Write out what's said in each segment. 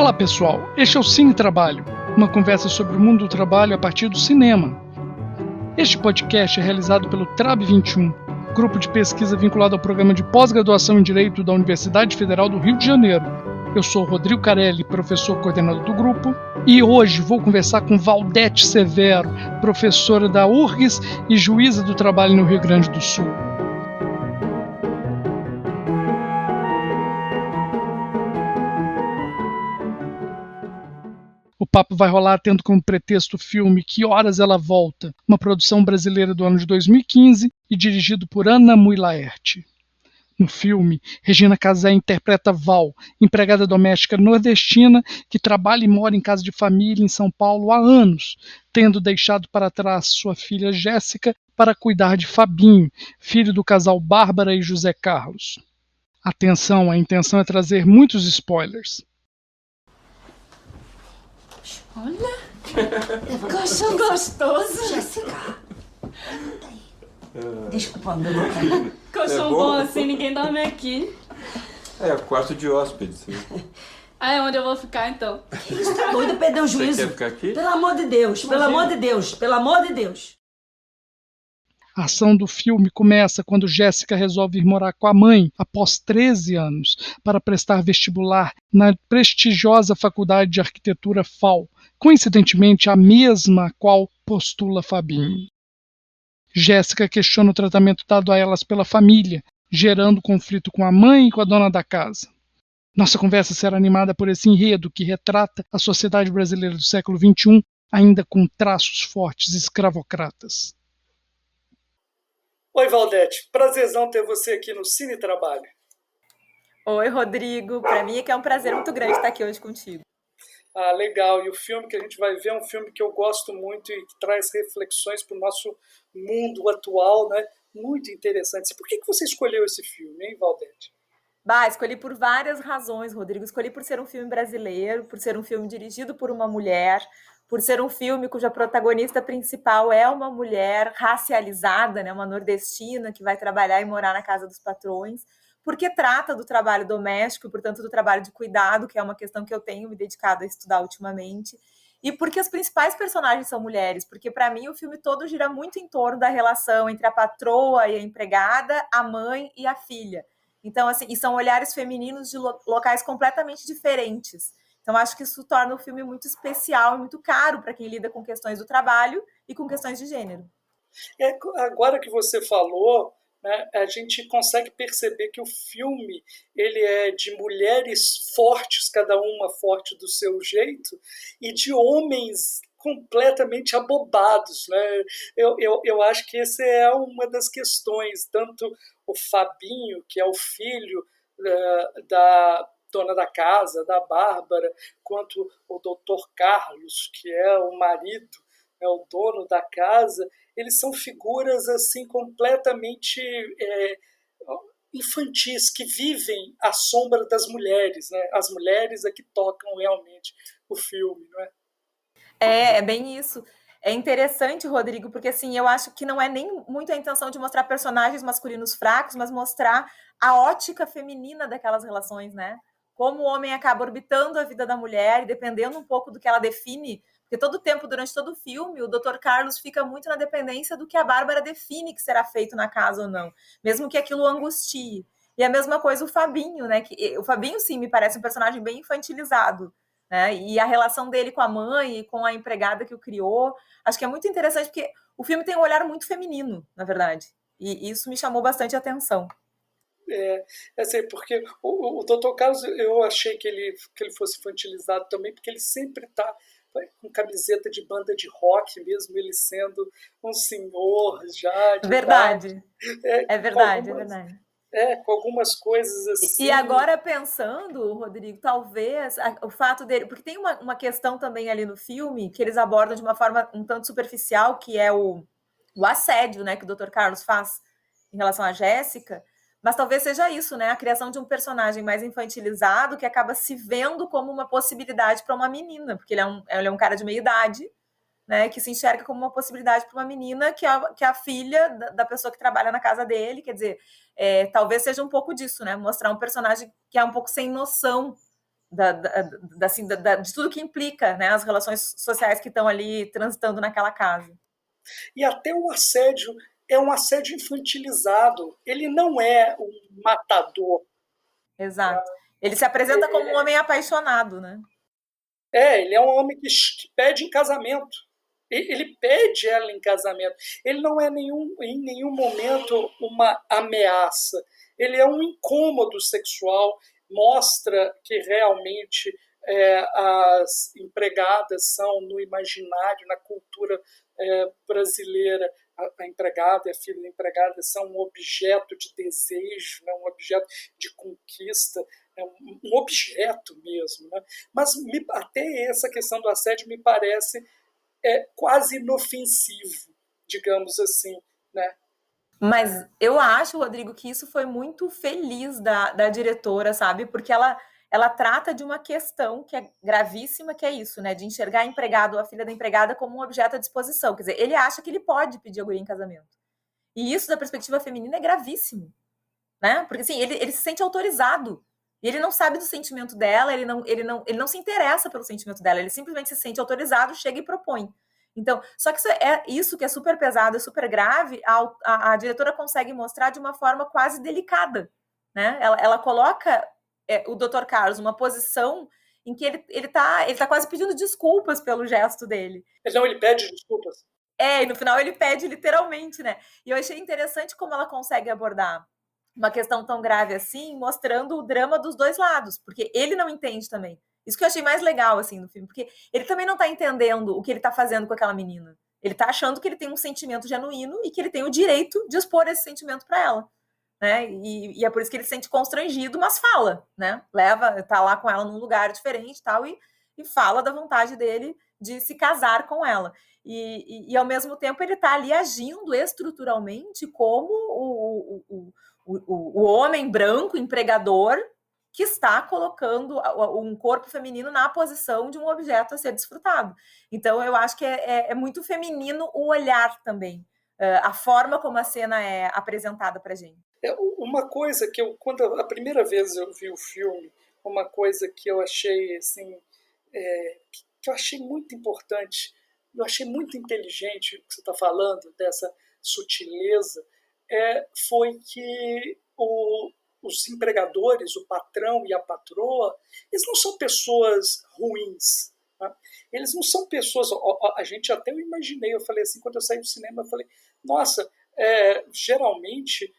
Olá pessoal, este é o Cine Trabalho, uma conversa sobre o mundo do trabalho a partir do cinema. Este podcast é realizado pelo TRAB 21, grupo de pesquisa vinculado ao programa de pós-graduação em Direito da Universidade Federal do Rio de Janeiro. Eu sou Rodrigo Carelli, professor coordenador do grupo, e hoje vou conversar com Valdete Severo, professora da URGS e juíza do trabalho no Rio Grande do Sul. O papo vai rolar tendo como pretexto o filme Que Horas Ela Volta, uma produção brasileira do ano de 2015 e dirigido por Ana Mui Laerte. No filme, Regina Casé interpreta Val, empregada doméstica nordestina que trabalha e mora em casa de família em São Paulo há anos, tendo deixado para trás sua filha Jéssica para cuidar de Fabinho, filho do casal Bárbara e José Carlos. Atenção, a intenção é trazer muitos spoilers. Olha, colchão gostoso. Jéssica, desculpa, meu nome. Colchão bom assim, ninguém dorme aqui. É, quarto de hóspedes. Ah, é onde eu vou ficar então? Você tá doido, perdeu o juízo? Você quer ficar aqui? Pelo amor de Deus, pelo amor de Deus, pelo amor de Deus. A ação do filme começa quando Jéssica resolve ir morar com a mãe, após 13 anos, para prestar vestibular na prestigiosa Faculdade de Arquitetura FAU, coincidentemente a mesma a qual postula Fabinho. Jéssica questiona o tratamento dado a elas pela família, gerando conflito com a mãe e com a dona da casa. Nossa conversa será animada por esse enredo que retrata a sociedade brasileira do século XXI, ainda com traços fortes escravocratas. Oi, Valdete. Prazerzão ter você aqui no Cine Trabalho. Oi, Rodrigo. Para mim é que é um prazer muito grande estar aqui hoje contigo. Ah, legal. E o filme que a gente vai ver é um filme que eu gosto muito e que traz reflexões para o nosso mundo atual, né? Muito interessantes. E por que você escolheu esse filme, hein, Valdete? Escolhi por várias razões, Rodrigo. Escolhi por ser um filme brasileiro, por ser um filme dirigido por uma mulher, por ser um filme cuja protagonista principal é uma mulher racializada, né, uma nordestina que vai trabalhar e morar na casa dos patrões, porque trata do trabalho doméstico, portanto do trabalho de cuidado, que é uma questão que eu tenho me dedicado a estudar ultimamente, e porque os principais personagens são mulheres, porque para mim o filme todo gira muito em torno da relação entre a patroa e a empregada, a mãe e a filha. Então, assim, e são olhares femininos de locais completamente diferentes. Então, acho que isso torna o filme muito especial e muito caro para quem lida com questões do trabalho e com questões de gênero. Agora que você falou, né, a gente consegue perceber que o filme ele é de mulheres fortes, cada uma forte do seu jeito, e de homens completamente abobados, né? Eu acho que essa é uma das questões, tanto o Fabinho, que é o filho da dona da casa, da Bárbara, quanto o doutor Carlos, que é o marido, é o dono da casa, eles são figuras assim completamente infantis, que vivem à sombra das mulheres, né? As mulheres é que tocam realmente o filme, não é? É bem isso. É interessante, Rodrigo, porque assim, eu acho que não é nem muito a intenção de mostrar personagens masculinos fracos, mas mostrar a ótica feminina daquelas relações, né? Como o homem acaba orbitando a vida da mulher e dependendo um pouco do que ela define, porque todo o tempo, durante todo o filme, o Dr. Carlos fica muito na dependência do que a Bárbara define que será feito na casa ou não, mesmo que aquilo angustie. E a mesma coisa o Fabinho, né? O Fabinho, sim, me parece um personagem bem infantilizado, né? E a relação dele com a mãe e com a empregada que o criou, acho que é muito interessante, porque o filme tem um olhar muito feminino, na verdade, e isso me chamou bastante atenção. Assim, porque o Dr. Carlos, eu achei que ele fosse infantilizado também, porque ele sempre está com camiseta de banda de rock, mesmo ele sendo um senhor já de verdade. idade. É verdade, é verdade. Com algumas coisas assim. E agora pensando, Rodrigo, talvez o fato dele... Porque tem uma questão também ali no filme que eles abordam de uma forma um tanto superficial, que é o assédio, né, que o Dr. Carlos faz em relação à Jéssica, mas talvez seja isso, né, a criação de um personagem mais infantilizado que acaba se vendo como uma possibilidade para uma menina, porque ele é um cara de meia idade, né, que se enxerga como uma possibilidade para uma menina que é a filha da pessoa que trabalha na casa dele. Quer dizer, talvez seja um pouco disso, né, mostrar um personagem que é um pouco sem noção de tudo que implica, né, as relações sociais que estão ali transitando naquela casa. E até o assédio é um assédio infantilizado. Ele não é um matador. Exato. Ele se apresenta como um homem apaixonado, né? Ele é um homem que pede em casamento. Ele pede ela em casamento. Ele não é em nenhum momento uma ameaça. Ele é um incômodo sexual. Mostra que realmente as empregadas são, no imaginário, na cultura brasileira, a empregada e a filha da empregada são um objeto de desejo, né? Um objeto de conquista, um objeto mesmo. Né? Mas até essa questão do assédio me parece quase inofensivo, digamos assim, né? Mas eu acho, Rodrigo, que isso foi muito feliz da diretora, sabe? Porque ela trata de uma questão que é gravíssima, que é isso, né? De enxergar a empregada ou a filha da empregada como um objeto à disposição. Quer dizer, ele acha que ele pode pedir a guria em casamento. E isso, da perspectiva feminina, é gravíssimo, né? Porque, assim, ele se sente autorizado. E ele não sabe do sentimento dela, ele não se interessa pelo sentimento dela, ele simplesmente se sente autorizado, chega e propõe. Então, só que isso que é super pesado, é super grave, a diretora consegue mostrar de uma forma quase delicada, né? Ela coloca o Dr. Carlos numa posição em que ele tá quase pedindo desculpas pelo gesto dele. Ele pede desculpas. E no final ele pede literalmente, né? E eu achei interessante como ela consegue abordar uma questão tão grave assim, mostrando o drama dos dois lados, porque ele não entende também. Isso que eu achei mais legal, assim, no filme, porque ele também não tá entendendo o que ele tá fazendo com aquela menina. Ele tá achando que ele tem um sentimento genuíno e que ele tem o direito de expor esse sentimento para ela, né? E é por isso que ele se sente constrangido, mas fala, né? Tá lá com ela num lugar diferente e tal, e fala da vontade dele de se casar com ela. E ao mesmo tempo ele tá ali agindo estruturalmente como o homem branco, empregador, que está colocando um corpo feminino na posição de um objeto a ser desfrutado. Então, eu acho que é muito feminino o olhar também, a forma como a cena é apresentada para a gente. Uma coisa que quando a primeira vez eu vi o filme, uma coisa que eu achei assim, que eu achei muito importante, eu achei muito inteligente o que você está falando, dessa sutileza, foi que os empregadores, o patrão e a patroa, eles não são pessoas ruins. Tá? Eles não são pessoas... A gente até eu imaginei, eu falei assim, quando eu saí do cinema, eu falei, nossa, geralmente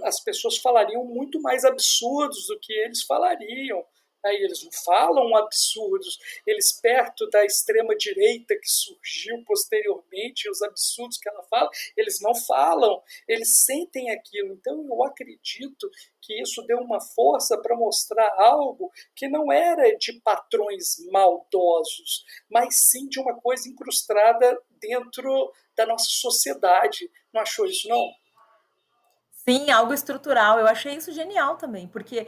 as pessoas falariam muito mais absurdos do que eles falariam. Aí eles não falam absurdos, eles perto da extrema-direita que surgiu posteriormente, os absurdos que ela fala, eles não falam, eles sentem aquilo. Então eu acredito que isso deu uma força para mostrar algo que não era de patrões maldosos, mas sim de uma coisa incrustada dentro da nossa sociedade. Não achou isso, não? Sim, algo estrutural. Eu achei isso genial também, porque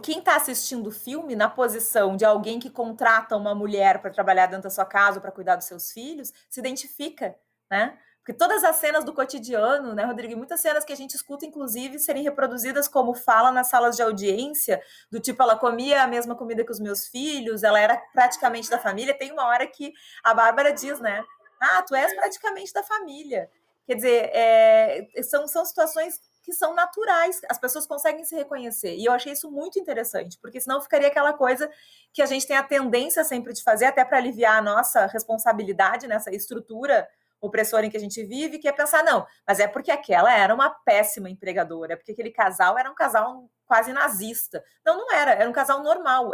quem está assistindo o filme na posição de alguém que contrata uma mulher para trabalhar dentro da sua casa, para cuidar dos seus filhos, se identifica, né? Porque todas as cenas do cotidiano, né, Rodrigo, e muitas cenas que a gente escuta, inclusive, serem reproduzidas como fala nas salas de audiência, do tipo, ela comia a mesma comida que os meus filhos, ela era praticamente da família. Tem uma hora que a Bárbara diz, né? Ah, tu és praticamente da família. Quer dizer, são situações que são naturais, as pessoas conseguem se reconhecer. E eu achei isso muito interessante, porque senão ficaria aquela coisa que a gente tem a tendência sempre de fazer, até para aliviar a nossa responsabilidade nessa estrutura opressora em que a gente vive, que é pensar, não, mas é porque aquela era uma péssima empregadora, é porque aquele casal era um casal quase nazista. Não era um casal normal,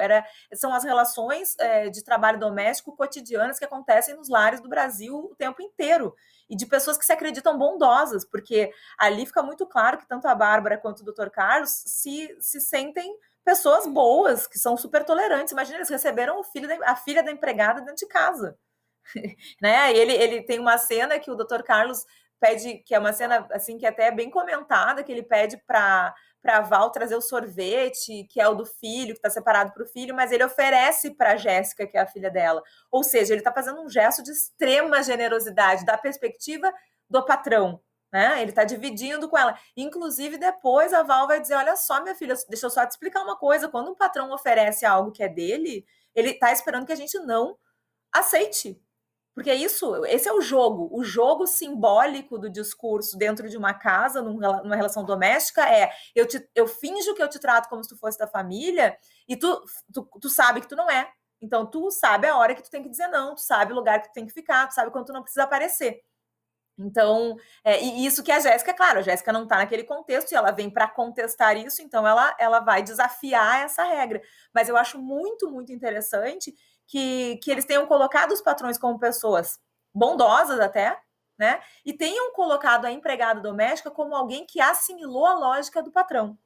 são as relações de trabalho doméstico cotidianas que acontecem nos lares do Brasil o tempo inteiro, e de pessoas que se acreditam bondosas, porque ali fica muito claro que tanto a Bárbara quanto o Dr. Carlos se sentem pessoas boas, que são super tolerantes. Imagina, eles receberam a filha da empregada dentro de casa. Né? Ele tem uma cena que o Dr. Carlos pede, que é uma cena assim que até é bem comentada, que ele pede para Val trazer o sorvete, que é o do filho, que está separado para o filho, mas ele oferece para a Jéssica, que é a filha dela. Ou seja, ele está fazendo um gesto de extrema generosidade da perspectiva do patrão, né? Ele está dividindo com ela. Inclusive, depois a Val vai dizer, olha só, minha filha, deixa eu só te explicar uma coisa. Quando um patrão oferece algo que é dele, ele está esperando que a gente não aceite. Porque esse é o jogo simbólico do discurso dentro de uma casa, numa relação doméstica, eu finjo que eu te trato como se tu fosse da família, e tu sabe que tu não é. Então, tu sabe a hora que tu tem que dizer não, tu sabe o lugar que tu tem que ficar, tu sabe quando tu não precisa aparecer. Então, e isso que a Jéssica, claro, a Jéssica não está naquele contexto e ela vem para contestar isso, então ela vai desafiar essa regra. Mas eu acho muito, muito interessante que eles tenham colocado os patrões como pessoas bondosas até, né? E tenham colocado a empregada doméstica como alguém que assimilou a lógica do patrão.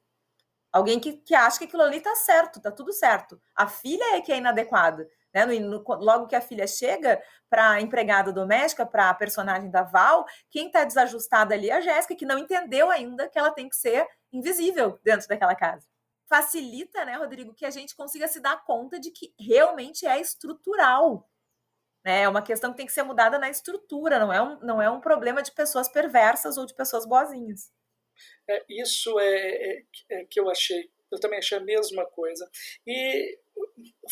Alguém que acha que aquilo ali tá certo, tá tudo certo. A filha é que é inadequada. Né? Logo que a filha chega para a empregada doméstica, para a personagem da Val, quem está desajustada ali é a Jéssica, que não entendeu ainda que ela tem que ser invisível dentro daquela casa. Facilita, né, Rodrigo, que a gente consiga se dar conta de que realmente é estrutural. Né? É uma questão que tem que ser mudada na estrutura, não é um problema de pessoas perversas ou de pessoas boazinhas. Isso que eu também achei a mesma coisa. E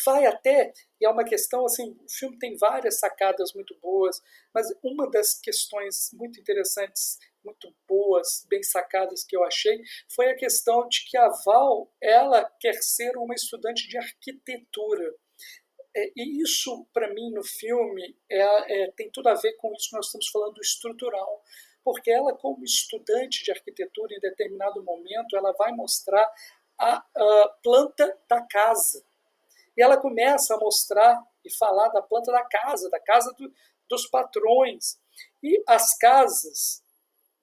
vai até, e é uma questão assim, o filme tem várias sacadas muito boas, mas uma das questões muito interessantes, muito boas, bem sacadas que eu achei, foi a questão de que a Val, ela quer ser uma estudante de arquitetura. E isso, para mim, no filme, tem tudo a ver com isso que nós estamos falando do estrutural. Porque ela, como estudante de arquitetura, em determinado momento, ela vai mostrar a planta da casa. E ela começa a mostrar e falar da planta da casa dos patrões. E as casas,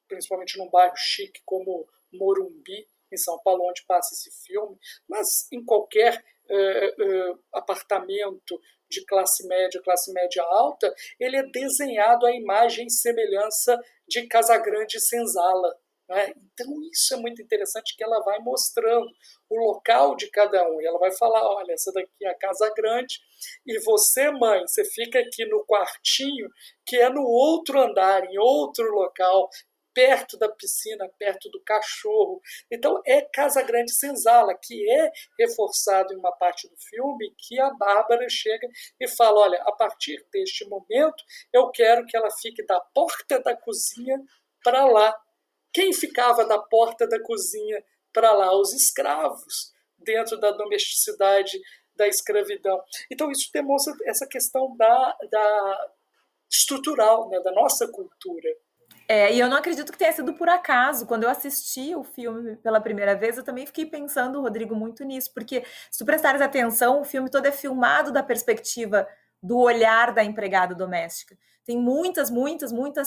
principalmente num bairro chique como Morumbi, em São Paulo, onde passa esse filme, mas em qualquer apartamento de classe média alta, ele é desenhado à imagem e semelhança de Casagrande e Senzala. Né? Então isso é muito interessante, que ela vai mostrando o local de cada um, e ela vai falar, olha, essa daqui é a Casa Grande, e você, mãe, você fica aqui no quartinho, que é no outro andar, em outro local, perto da piscina, perto do cachorro. Então é Casa Grande Senzala, que é reforçado em uma parte do filme, que a Bárbara chega e fala, olha, a partir deste momento eu quero que ela fique da porta da cozinha para lá. Quem ficava da porta da cozinha para lá? Os escravos, dentro da domesticidade da escravidão. Então isso demonstra essa questão da estrutural, né, da nossa cultura. E eu não acredito que tenha sido por acaso. Quando eu assisti o filme pela primeira vez, eu também fiquei pensando, Rodrigo, muito nisso, porque se tu prestares atenção, o filme todo é filmado da perspectiva do olhar da empregada doméstica. Tem muitas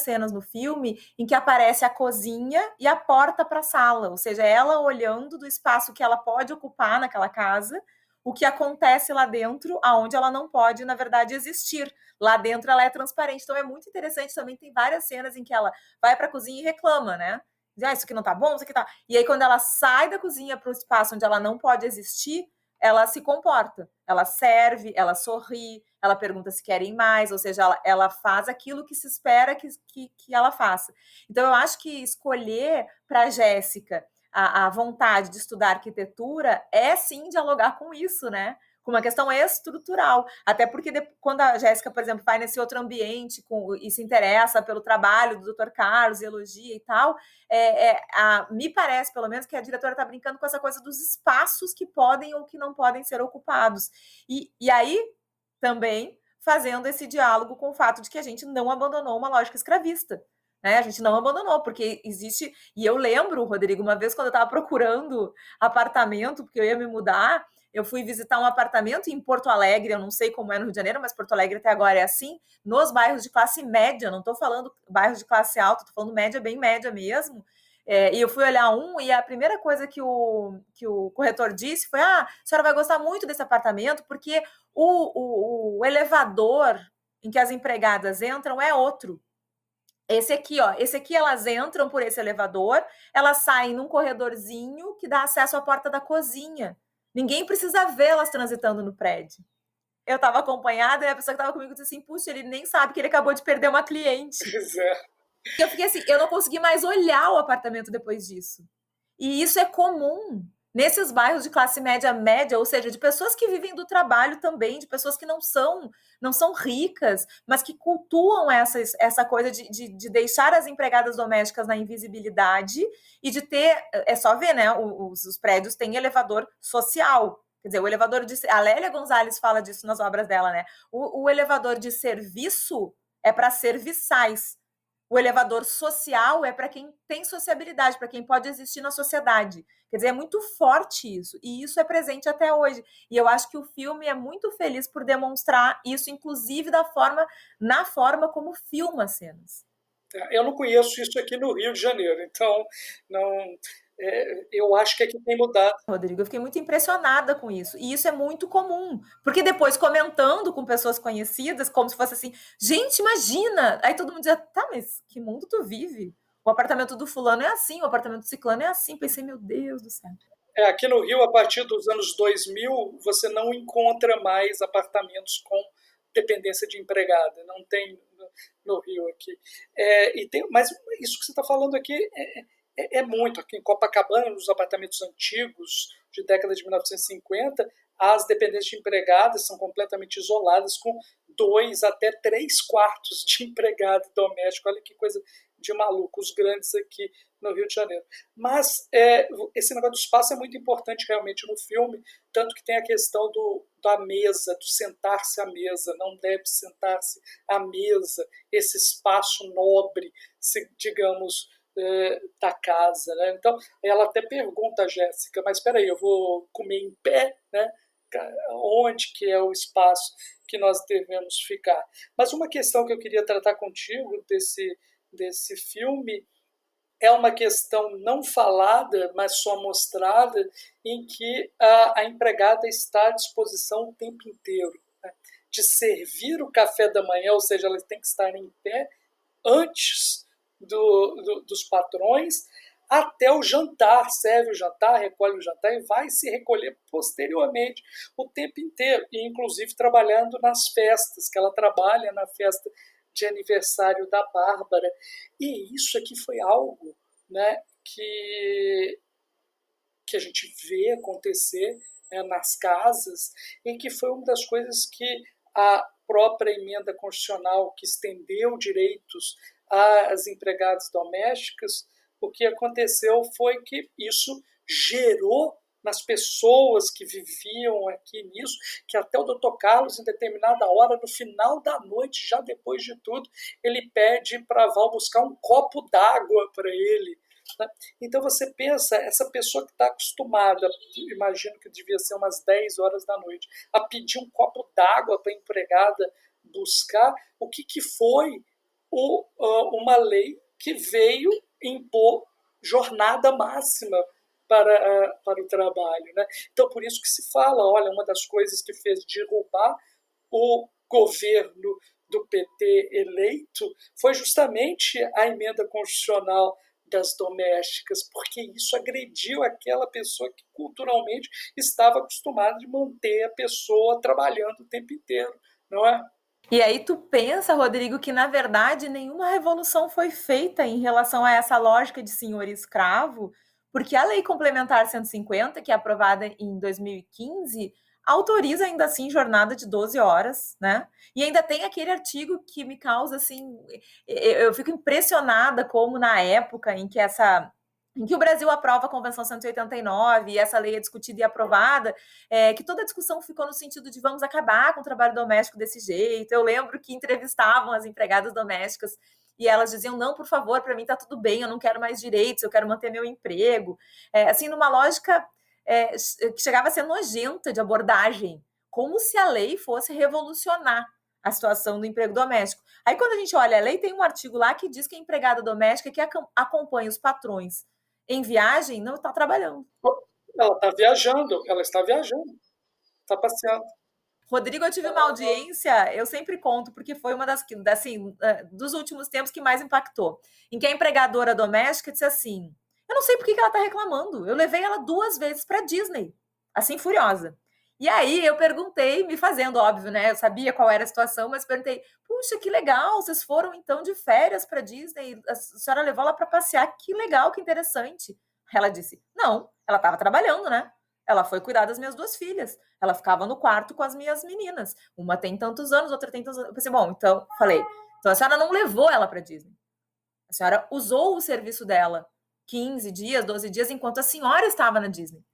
cenas no filme em que aparece a cozinha e a porta para a sala, ou seja, ela olhando do espaço que ela pode ocupar naquela casa, o que acontece lá dentro, aonde ela não pode, na verdade, existir. Lá dentro ela é transparente. Então é muito interessante também, tem várias cenas em que ela vai para a cozinha e reclama, né? Diz, isso aqui não tá bom, isso aqui tá... E aí quando ela sai da cozinha para o espaço onde ela não pode existir, ela se comporta. Ela serve, ela sorri, ela pergunta se querem mais, ou seja, ela faz aquilo que se espera que ela faça. Então eu acho que escolher para a Jéssica a vontade de estudar arquitetura é sim dialogar com isso, né? Com uma questão estrutural. Até porque quando a Jéssica, por exemplo, vai nesse outro ambiente e se interessa pelo trabalho do Dr. Carlos, elogia e tal, me parece, pelo menos, que a diretora está brincando com essa coisa dos espaços que podem ou que não podem ser ocupados. E aí, também, fazendo esse diálogo com o fato de que a gente não abandonou uma lógica escravista. Né? A gente não abandonou, porque existe... E eu lembro, Rodrigo, uma vez quando eu estava procurando apartamento, porque eu ia me mudar, eu fui visitar um apartamento em Porto Alegre, eu não sei como é no Rio de Janeiro, mas Porto Alegre até agora é assim, nos bairros de classe média, não estou falando bairros de classe alta, estou falando média, bem média mesmo. E eu fui olhar e a primeira coisa que o corretor disse foi, a senhora vai gostar muito desse apartamento, porque o elevador em que as empregadas entram é outro. Esse aqui elas entram por esse elevador, elas saem num corredorzinho que dá acesso à porta da cozinha. Ninguém precisa ver elas transitando no prédio. Eu estava acompanhada e a pessoa que estava comigo disse assim, puxa, ele nem sabe que ele acabou de perder uma cliente. Pois é. Eu fiquei assim, eu não consegui mais olhar o apartamento depois disso. E isso é comum nesses bairros de classe média, ou seja, de pessoas que vivem do trabalho também, de pessoas que não são ricas, mas que cultuam essa coisa de deixar as empregadas domésticas na invisibilidade e de ter, é só ver, né, os prédios têm elevador social. Quer dizer, o elevador a Lélia Gonzalez fala disso nas obras dela, né? O elevador de serviço é para serviçais. O elevador social é para quem tem sociabilidade, para quem pode existir na sociedade. Quer dizer, é muito forte isso, e isso é presente até hoje. E eu acho que o filme é muito feliz por demonstrar isso, inclusive na forma como filma as cenas. Eu não conheço isso aqui no Rio de Janeiro, então eu acho que aqui tem mudado. Rodrigo, eu fiquei muito impressionada com isso. E isso é muito comum. Porque depois, comentando com pessoas conhecidas, como se fosse assim, gente, imagina! Aí todo mundo dizia, tá, mas que mundo tu vive? O apartamento do fulano é assim, o apartamento do ciclano é assim. Pensei, meu Deus do céu. Aqui no Rio, a partir dos anos 2000, você não encontra mais apartamentos com dependência de empregada. Não tem no Rio aqui. Mas isso que você está falando aqui é muito. Aqui em Copacabana, nos apartamentos antigos, de década de 1950, as dependências de empregadas são completamente isoladas, com 2 até 3 quartos de empregado doméstico. Olha que coisa de maluco, os grandes aqui no Rio de Janeiro. Mas esse negócio do espaço é muito importante realmente no filme, tanto que tem a questão da mesa, do sentar-se à mesa, não deve sentar-se à mesa, esse espaço nobre, digamos, da casa, né? Então, ela até pergunta a Jéssica, mas espera aí, eu vou comer em pé, né? Onde que é o espaço que nós devemos ficar? Mas uma questão que eu queria tratar contigo desse filme é uma questão não falada, mas só mostrada, em que a empregada está à disposição o tempo inteiro, né? De servir o café da manhã, ou seja, ela tem que estar em pé antes dos patrões, até o jantar, serve o jantar, recolhe o jantar e vai se recolher posteriormente o tempo inteiro, e inclusive trabalhando nas festas, que ela trabalha na festa de aniversário da Bárbara. E isso aqui foi algo, né, que a gente vê acontecer, né, nas casas, e que foi uma das coisas que a própria emenda constitucional, que estendeu direitos às empregadas domésticas, o que aconteceu foi que isso gerou nas pessoas que viviam aqui nisso, que até o Dr. Carlos, em determinada hora, no final da noite, já depois de tudo, ele pede para a Val buscar um copo d'água para ele, né? Então você pensa, essa pessoa que está acostumada, imagino que devia ser umas 10 horas da noite, a pedir um copo d'água para a empregada buscar, o que foi uma lei que veio impor jornada máxima para o trabalho, né? Então, por isso que se fala, olha, uma das coisas que fez derrubar o governo do PT eleito foi justamente a emenda constitucional das domésticas, porque isso agrediu aquela pessoa que culturalmente estava acostumada de manter a pessoa trabalhando o tempo inteiro, não é? E aí tu pensa, Rodrigo, que na verdade nenhuma revolução foi feita em relação a essa lógica de senhor e escravo, porque a Lei Complementar 150, que é aprovada em 2015, autoriza ainda assim jornada de 12 horas, né? E ainda tem aquele artigo que me causa assim, eu fico impressionada como na época em que o Brasil aprova a Convenção 189 e essa lei é discutida e aprovada, que toda a discussão ficou no sentido de vamos acabar com o trabalho doméstico desse jeito. Eu lembro que entrevistavam as empregadas domésticas e elas diziam, não, por favor, para mim está tudo bem, eu não quero mais direitos, eu quero manter meu emprego. Assim, numa lógica que chegava a ser nojenta de abordagem, como se a lei fosse revolucionar a situação do emprego doméstico. Aí, quando a gente olha a lei, tem um artigo lá que diz que a empregada doméstica que acompanha os patrões em viagem não está trabalhando. Ela está viajando, está passeando. Rodrigo, eu tive uma audiência, eu sempre conto, porque foi uma dos últimos tempos que mais impactou, em que a empregadora doméstica disse assim, eu não sei por que ela está reclamando, eu levei ela 2 vezes para Disney, assim, furiosa. E aí eu perguntei, me fazendo, óbvio, né? Eu sabia qual era a situação, mas perguntei, puxa, que legal, vocês foram então de férias para Disney, a senhora levou ela para passear, que legal, que interessante. Ela disse, não, ela estava trabalhando, né? Ela foi cuidar das minhas 2 filhas. Ela ficava no quarto com as minhas meninas. Uma tem tantos anos, outra tem tantos anos. Eu pensei, bom, então, falei, então a senhora não levou ela para Disney. A senhora usou o serviço dela 15 dias, 12 dias, enquanto a senhora estava na Disney.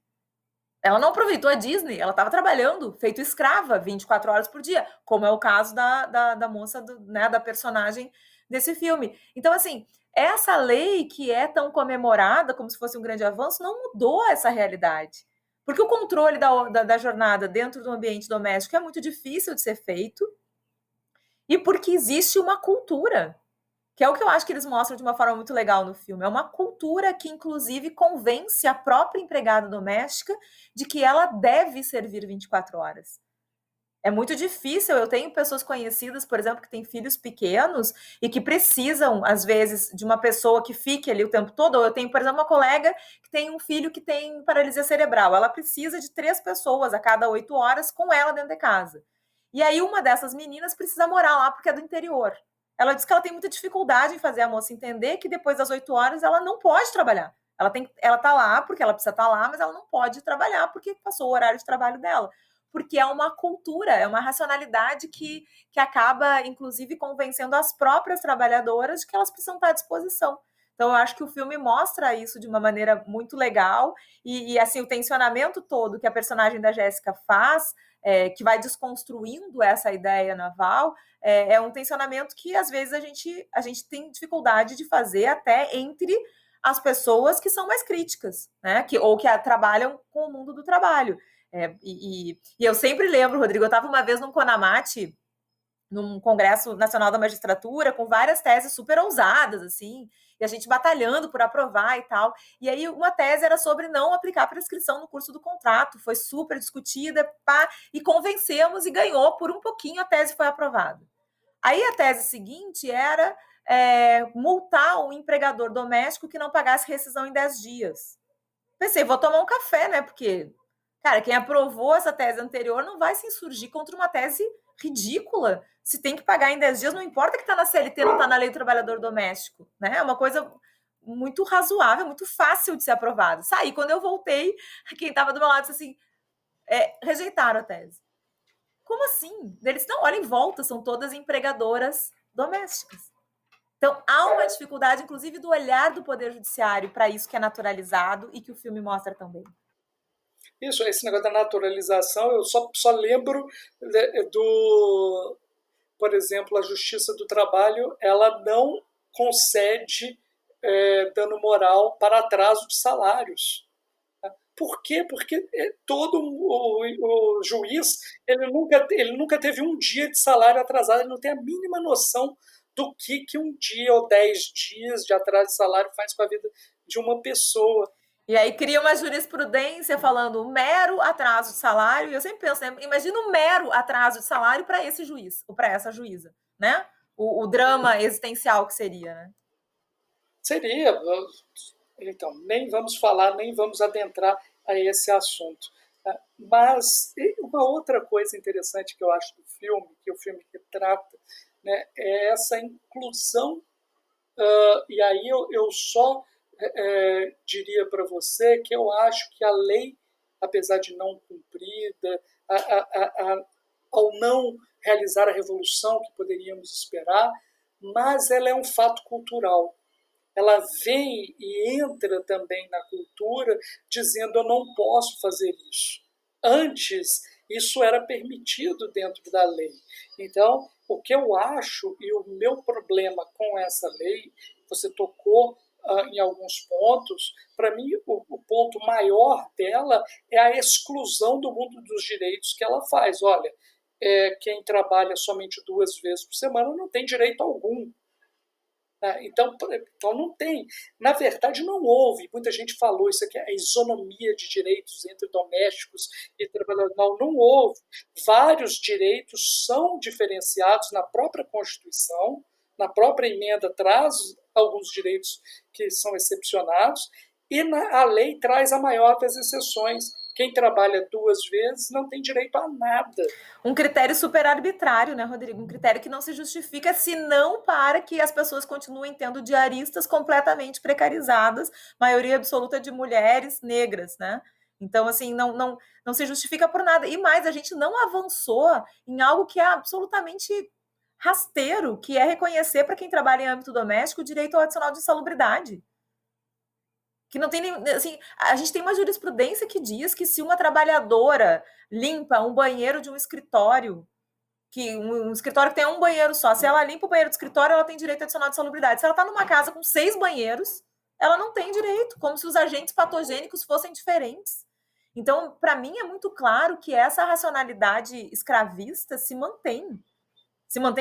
Ela não aproveitou a Disney, ela estava trabalhando, feito escrava, 24 horas por dia, como é o caso da moça, né, da personagem desse filme. Então, assim, essa lei que é tão comemorada como se fosse um grande avanço, não mudou essa realidade. Porque o controle da jornada dentro do ambiente doméstico é muito difícil de ser feito e porque existe uma cultura, que é o que eu acho que eles mostram de uma forma muito legal no filme. É uma cultura que, inclusive, convence a própria empregada doméstica de que ela deve servir 24 horas. É muito difícil. Eu tenho pessoas conhecidas, por exemplo, que têm filhos pequenos e que precisam, às vezes, de uma pessoa que fique ali o tempo todo. Eu tenho, por exemplo, uma colega que tem um filho que tem paralisia cerebral. Ela precisa de 3 pessoas a cada 8 horas com ela dentro de casa. E aí uma dessas meninas precisa morar lá porque é do interior. Ela diz que ela tem muita dificuldade em fazer a moça entender que depois das 8 horas ela não pode trabalhar. Ela tá lá porque ela precisa estar lá, mas ela não pode trabalhar porque passou o horário de trabalho dela. Porque é uma cultura, é uma racionalidade que acaba, inclusive, convencendo as próprias trabalhadoras de que elas precisam estar à disposição. Então, eu acho que o filme mostra isso de uma maneira muito legal e assim, o tensionamento todo que a personagem da Jéssica faz, que vai desconstruindo essa ideia naval, é um tensionamento que, às vezes, a gente tem dificuldade de fazer até entre as pessoas que são mais críticas, né? Ou que trabalham com o mundo do trabalho. E eu sempre lembro, Rodrigo, eu estava uma vez num Conamate, num Congresso Nacional da Magistratura, com várias teses super ousadas, assim, e a gente batalhando por aprovar e tal. E aí uma tese era sobre não aplicar prescrição no curso do contrato, foi super discutida, pá, e convencemos e ganhou, por um pouquinho a tese foi aprovada. Aí a tese seguinte era multar o empregador doméstico que não pagasse rescisão em 10 dias. Pensei, vou tomar um café, né, porque, cara, quem aprovou essa tese anterior não vai se insurgir contra uma tese ridícula. Se tem que pagar em 10 dias, não importa que está na CLT, não está na Lei do Trabalhador Doméstico, né? É uma coisa muito razoável, muito fácil de ser aprovada. Saí, quando eu voltei, quem estava do meu lado disse assim, rejeitaram a tese. Como assim? Eles não, olha em volta, são todas empregadoras domésticas. Então, há uma dificuldade, inclusive, do olhar do Poder Judiciário para isso que é naturalizado e que o filme mostra também. Isso, esse negócio da naturalização, eu só lembro por exemplo, a Justiça do Trabalho, ela não concede dano moral para atraso de salários. Por quê? Porque todo o juiz ele nunca teve um dia de salário atrasado, ele não tem a mínima noção do que um dia ou 10 dias de atraso de salário faz com a vida de uma pessoa. E aí cria uma jurisprudência falando mero atraso de salário, e eu sempre penso, né? Imagina um mero atraso de salário para esse juiz, ou para essa juíza, né? O drama existencial que seria, né? Seria. Então, nem vamos falar, nem vamos adentrar a esse assunto. Mas uma outra coisa interessante que eu acho do filme, que o filme retrata, né, é essa inclusão, e aí eu só diria para você que eu acho que a lei, apesar de não cumprida, ao não realizar a revolução que poderíamos esperar, mas ela é um fato cultural. Ela vem e entra também na cultura dizendo eu não posso fazer isso. Antes, isso era permitido dentro da lei. Então, o que eu acho e o meu problema com essa lei, você tocou em alguns pontos, para mim o ponto maior dela é a exclusão do mundo dos direitos que ela faz. Olha, quem trabalha somente 2 vezes por semana não tem direito algum. Então não tem. Na verdade, não houve. Muita gente falou isso aqui, a isonomia de direitos entre domésticos e trabalhadores. Não houve. Vários direitos são diferenciados na própria Constituição, na própria emenda traz alguns direitos que são excepcionados, e a lei traz a maior das exceções, Quem trabalha 2 vezes não tem direito a nada. Um critério super arbitrário, né, Rodrigo? Um critério que não se justifica, senão para que as pessoas continuem tendo diaristas completamente precarizadas, maioria absoluta de mulheres negras, né? Então, assim, não se justifica por nada. E mais, a gente não avançou em algo que é absolutamente rasteiro, que é reconhecer para quem trabalha em âmbito doméstico o direito ao adicional de insalubridade. Que não tem nem, assim, a gente tem uma jurisprudência que diz que se uma trabalhadora limpa um banheiro de um escritório, que um escritório que tem um banheiro só, se ela limpa o banheiro do escritório, ela tem direito adicional de salubridade. Se ela está numa casa com 6 banheiros, ela não tem direito, como se os agentes patogênicos fossem diferentes. Então, para mim, é muito claro que essa racionalidade escravista se mantém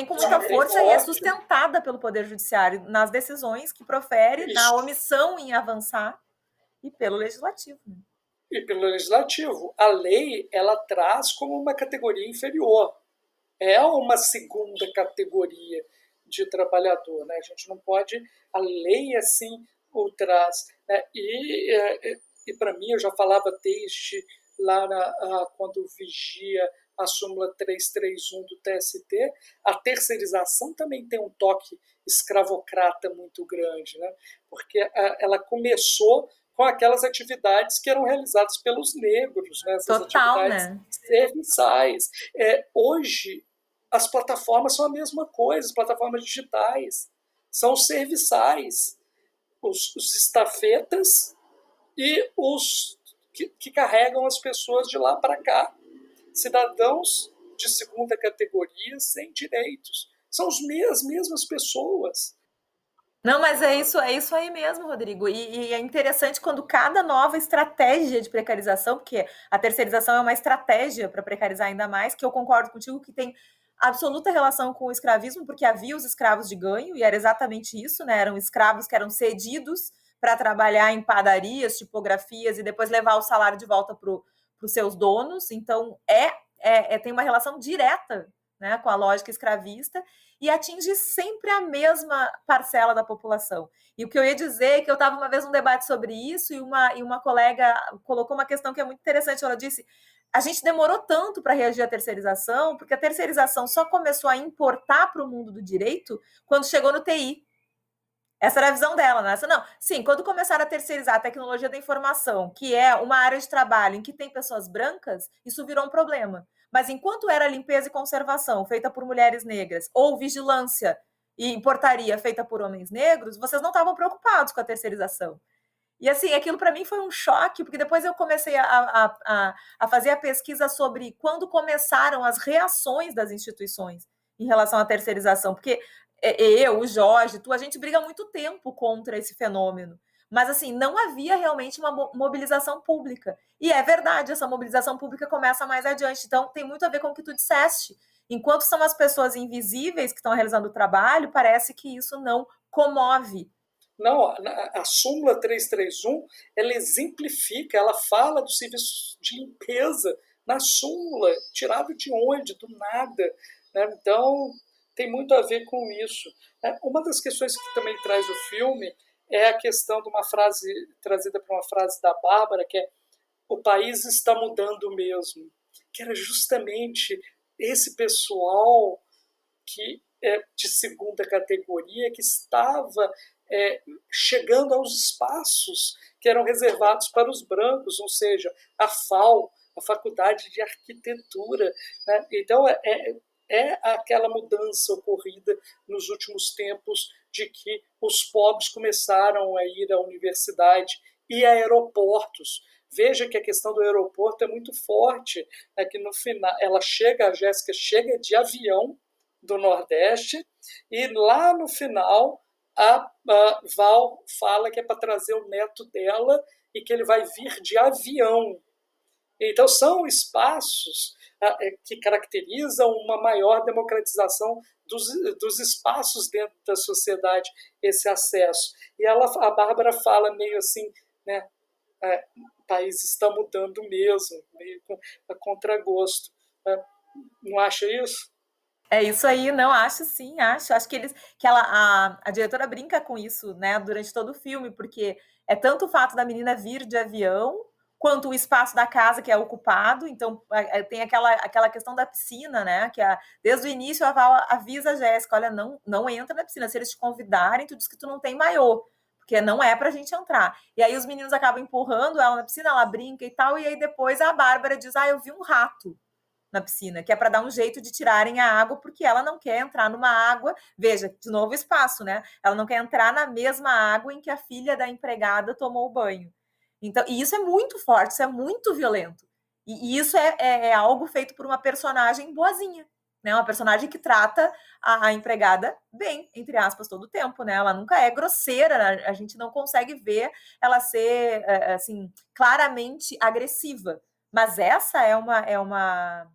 com muita força e é sustentada pelo Poder Judiciário nas decisões que profere, na omissão em avançar e pelo Legislativo. E pelo Legislativo. A lei, ela traz como uma categoria inferior. É uma segunda categoria de trabalhador, né? A gente não pode... A lei, assim, o traz. Né? E para mim, eu já falava desde lá quando vigia a súmula 331 do TST, a terceirização também tem um toque escravocrata muito grande, né? Porque ela começou com aquelas atividades que eram realizadas pelos negros, né? Essas atividades, né, serviçais. Hoje, as plataformas são a mesma coisa, as plataformas digitais são os serviçais, os estafetas e os que carregam as pessoas de lá para cá. Cidadãos de segunda categoria sem direitos. São as mesmas pessoas. Não, mas é isso aí mesmo, Rodrigo. E é interessante quando cada nova estratégia de precarização, porque a terceirização é uma estratégia para precarizar ainda mais, que eu concordo contigo que tem absoluta relação com o escravismo, porque havia os escravos de ganho, e era exatamente isso, né? Eram escravos que eram cedidos para trabalhar em padarias, tipografias, e depois levar o salário de volta para os seus donos. Então, tem uma relação direta, né, com a lógica escravista e atinge sempre a mesma parcela da população. E o que eu ia dizer é que eu estava uma vez num debate sobre isso e uma colega colocou uma questão que é muito interessante. Ela disse, a gente demorou tanto para reagir à terceirização, porque a terceirização só começou a importar para o mundo do direito quando chegou no TI. Essa era a visão dela, né? Não, sim, quando começaram a terceirizar a tecnologia da informação, que é uma área de trabalho em que tem pessoas brancas, isso virou um problema. Mas enquanto era limpeza e conservação feita por mulheres negras, ou vigilância e portaria feita por homens negros, vocês não estavam preocupados com a terceirização. E assim, aquilo para mim foi um choque, porque depois eu comecei a fazer a pesquisa sobre quando começaram as reações das instituições em relação à terceirização, porque eu, o Jorge, a gente briga há muito tempo contra esse fenômeno. Mas, assim, não havia realmente uma mobilização pública. E é verdade, essa mobilização pública começa mais adiante. Então, tem muito a ver com o que tu disseste. Enquanto são as pessoas invisíveis que estão realizando o trabalho, parece que isso não comove. Não, a súmula 331, ela exemplifica, ela fala do serviço de limpeza na súmula, tirado de onde? Do nada. Né? Então, tem muito a ver com isso. Uma das questões que também traz o filme é a questão de uma frase trazida por uma frase da Bárbara, que é o país está mudando mesmo. Que era justamente esse pessoal que é de segunda categoria que estava chegando aos espaços que eram reservados para os brancos, ou seja, a FAU, a Faculdade de Arquitetura. Né? Então, é aquela mudança ocorrida nos últimos tempos de que os pobres começaram a ir à universidade e a aeroportos. Veja que a questão do aeroporto é muito forte, né? Que no final a Jéssica chega de avião do Nordeste e lá no final a Val fala que é para trazer o neto dela e que ele vai vir de avião. Então são espaços que caracterizam uma maior democratização dos espaços dentro da sociedade, esse acesso. E a Bárbara fala meio assim, né, o país está mudando mesmo, meio a contragosto. Não acha isso? É isso aí, não, acho sim, acho que a diretora brinca com isso, né, durante todo o filme, porque é tanto o fato da menina vir de avião, quanto o espaço da casa que é ocupado. Então, tem aquela questão da piscina, né? Que desde o início a Val avisa a Jéssica, olha, não entra na piscina. Se eles te convidarem, tu diz que tu não tem maiô, porque não é pra gente entrar. E aí os meninos acabam empurrando ela na piscina, ela brinca e tal, e aí depois a Bárbara diz, eu vi um rato na piscina, que é para dar um jeito de tirarem a água, porque ela não quer entrar numa água, veja, de novo espaço, né? Ela não quer entrar na mesma água em que a filha da empregada tomou o banho. Então, e isso é muito forte, isso é muito violento. E isso é algo feito por uma personagem boazinha, né? Uma personagem que trata a empregada bem, entre aspas, todo o tempo, né? Ela nunca é grosseira, a gente não consegue ver ela ser, assim, claramente agressiva. Mas essa é uma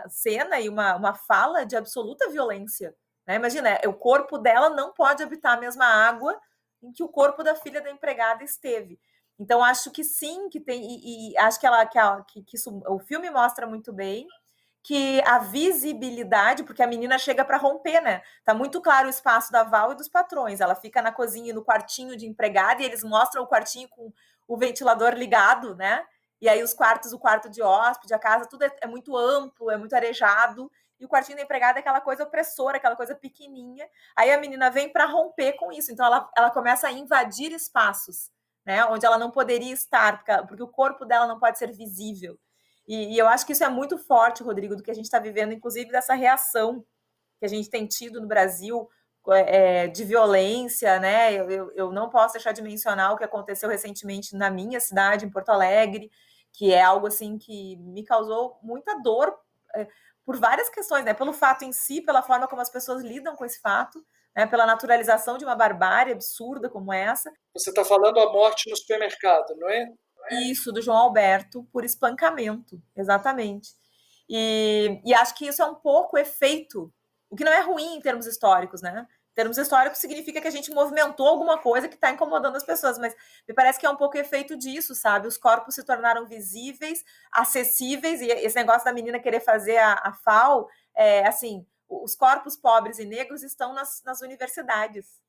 cena e uma fala de absoluta violência, né? Imagina, o corpo dela não pode habitar a mesma água em que o corpo da filha da empregada esteve. Então, acho que sim, que tem, e acho que isso, o filme mostra muito bem que a visibilidade, porque a menina chega para romper, né? Tá muito claro o espaço da Val e dos patrões. Ela fica na cozinha e no quartinho de empregada, e eles mostram o quartinho com o ventilador ligado, né? E aí os quartos, o quarto de hóspede, a casa, tudo é muito amplo, é muito arejado. E o quartinho da empregada é aquela coisa opressora, aquela coisa pequenininha. Aí a menina vem para romper com isso. Então ela começa a invadir espaços, né? Onde ela não poderia estar, porque o corpo dela não pode ser visível. E eu acho que isso é muito forte, Rodrigo, do que a gente está vivendo, inclusive dessa reação que a gente tem tido no Brasil de violência, né? Eu não posso deixar de mencionar o que aconteceu recentemente na minha cidade, em Porto Alegre, que é algo assim que me causou muita dor por várias questões, né? Pelo fato em si, pela forma como as pessoas lidam com esse fato, né? Pela naturalização de uma barbárie absurda como essa. Você está falando a morte no supermercado, não é? Isso, do João Alberto, por espancamento, exatamente. E acho que isso é um pouco efeito, o que não é ruim em termos históricos, né? Em termos históricos significa que a gente movimentou alguma coisa que está incomodando as pessoas, mas me parece que é um pouco efeito disso, sabe? Os corpos se tornaram visíveis, acessíveis, e esse negócio da menina querer fazer a FAO, assim, os corpos pobres e negros estão nas universidades.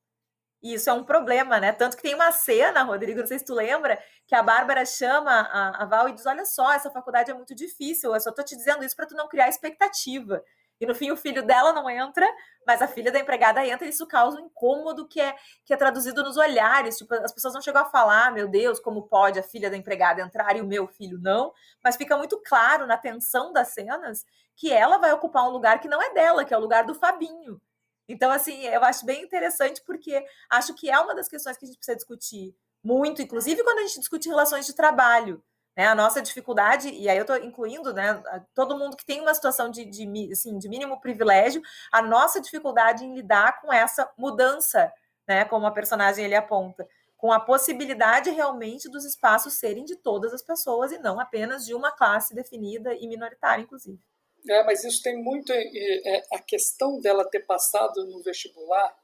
E isso é um problema, né? Tanto que tem uma cena, Rodrigo, não sei se tu lembra, que a Bárbara chama a Val e diz, olha só, essa faculdade é muito difícil, eu só tô te dizendo isso para tu não criar expectativa. E no fim o filho dela não entra, mas a filha da empregada entra, e isso causa um incômodo que é traduzido nos olhares. Tipo, as pessoas não chegam a falar, meu Deus, como pode a filha da empregada entrar e o meu filho não? Mas fica muito claro na tensão das cenas que ela vai ocupar um lugar que não é dela, que é o lugar do Fabinho. Então, assim, eu acho bem interessante porque acho que é uma das questões que a gente precisa discutir muito, inclusive quando a gente discute relações de trabalho, né? A nossa dificuldade, e aí eu estou incluindo, né, todo mundo que tem uma situação de mínimo privilégio, a nossa dificuldade em lidar com essa mudança, né, como a personagem ele aponta, com a possibilidade realmente dos espaços serem de todas as pessoas e não apenas de uma classe definida e minoritária, inclusive. Mas isso tem muito a questão dela ter passado no vestibular,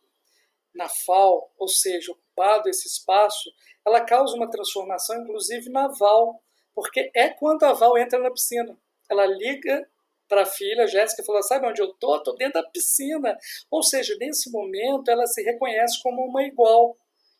na FAO, ou seja, ocupado esse espaço, ela causa uma transformação, inclusive na Val, porque é quando a Val entra na piscina. Ela liga para a filha, Jéssica, e fala, sabe onde eu estou? Estou dentro da piscina. Ou seja, nesse momento ela se reconhece como uma igual.